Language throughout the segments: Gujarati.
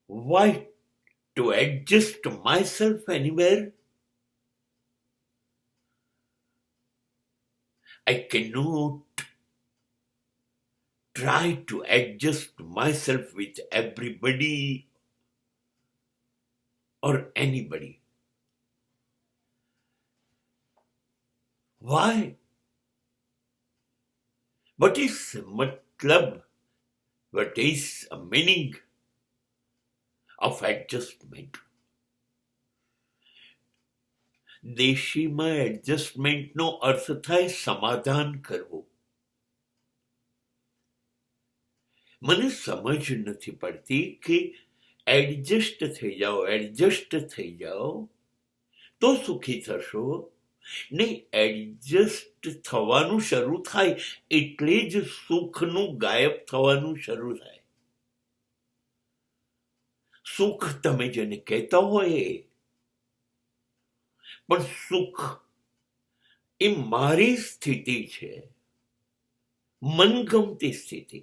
Why to adjust myself anywhere? I cannot try to adjust myself with everybody or anybody. Why? What is matlab? What is a meaning of adjustment? દેશીમાં એડજસ્ટમેન્ટનો અર્થ થાય સમાધાન કરવું. મને સમજ નથી પડતી કે એડજસ્ટ થઈ જાઓ તો સુખી થશો. નહીં, એડજસ્ટ થવાનું શરૂ થાય એટલે જ સુખનું ગાયબ થવાનું શરૂ થાય. સુખ તમે જેને કહેતા હોય એ, પણ સુખ એ મારી સ્થિતિ છે, મનગમતી સ્થિતિ,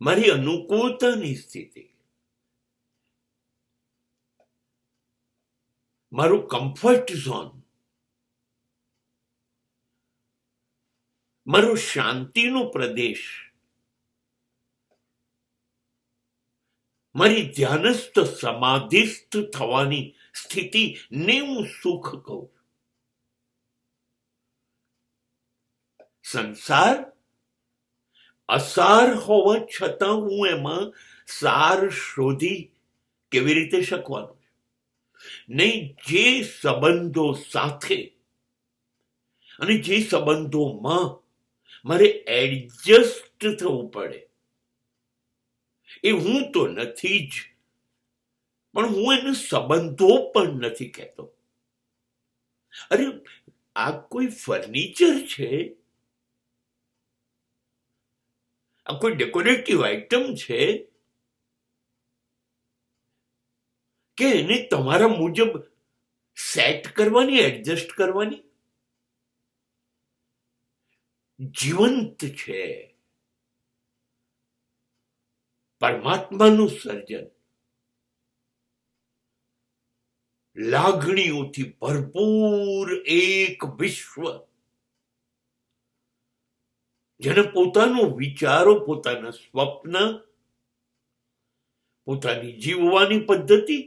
મારી અનુકૂળતાની સ્થિતિ, મારું કમ્ફર્ટ ઝોન, મારો શાંતિનો પ્રદેશ, મારી ધ્યાનસ્થ સમાધિસ્થ થવાની સ્થિતિને હું સુખ કહું. સંસાર અસાર હોવા છતાં હું એમાં સાર શોધી કેવી રીતે શકવાનું? નહીં, જે સંબંધો સાથે અને જે સંબંધોમાં મારે એડજસ્ટ થવું પડે એ હું તો નથી જ, પણ હું એને સંબંધો પણ નથી કહેતો. અરે આ કોઈ ફર્નિચર છે? આ કોઈ ડેકોરેટિવ આઇટમ છે કે એને તમારા મુજબ સેટ કરવાની, એડજસ્ટ કરવાની? જીવંત છે, પરમાત્માનું સર્જન, લાગણીઓથી ભરપૂર એક વિશ્વ, જેને પોતાનો વિચારો, પોતાના સ્વપ્ન, પોતાની જીવવાની પદ્ધતિ,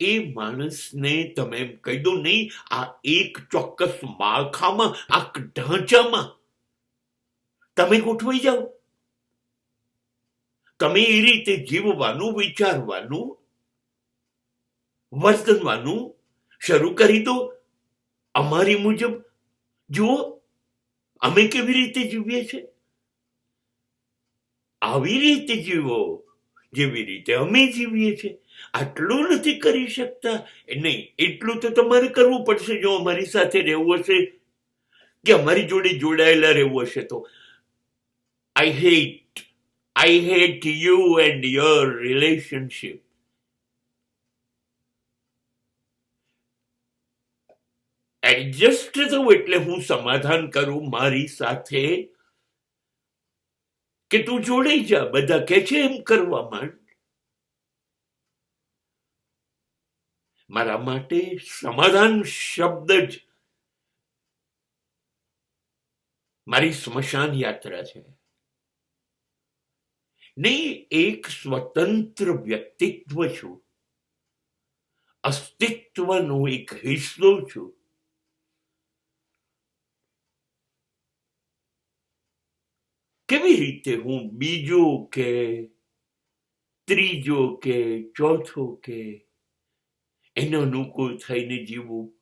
એ માણસને તમે એમ કહી દો, નહીં આ એક ચોક્કસ માળખામાં, આ ઢાંચામાં તમે ગોઠવાઈ જાઓ, તમે એ રીતે જીવવાનું, વિચારવાનું, વર્તવાનું શરૂ કરી દો અમારી મુજબ. જુઓ અમે કેવી રીતે જીવીએ છીએ, આવી રીતે જીવો જેવી રીતે અમે જીવીએ છીએ. આટલું નથી કરી શકતા? નહીં, એટલું તો તમારે કરવું પડશે જો અમારી સાથે રહેવું હશે કે અમારી જોડે જોડાયેલા રહેવું હશે તો. I hate you and your relationship. Adjust થવું એટલે હું સમાધાન કરું મારી સાથે કે તું જોડાઈ જા, બધા કે છે એમ કરવા માંડ. મારા માટે સમાધાન શબ્દ જ મારી સ્મશાન યાત્રા છે. નહીં, એક સ્વતંત્ર વ્યક્તિત્વ છું, અસ્તિત્વનો એક હિસ્સો છું. કેવી રીતે હું બીજો કે ત્રીજો કે ચોથો કે એને અનુકૂળ થઈને જીવવું?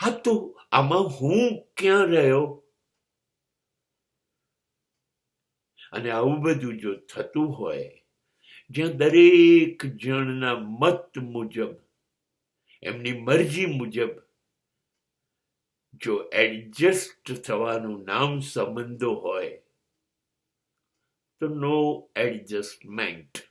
હા, તો આમાં હું ક્યાં રહ્યો? અને આવું બધું જો થતું હોય, જ્યાં દરેક જણના મત મુજબ, એમની મરજી મુજબ જો એડજસ્ટ થવાનું નામ સંબંધો હોય, તો નો એડજસ્ટમેન્ટ.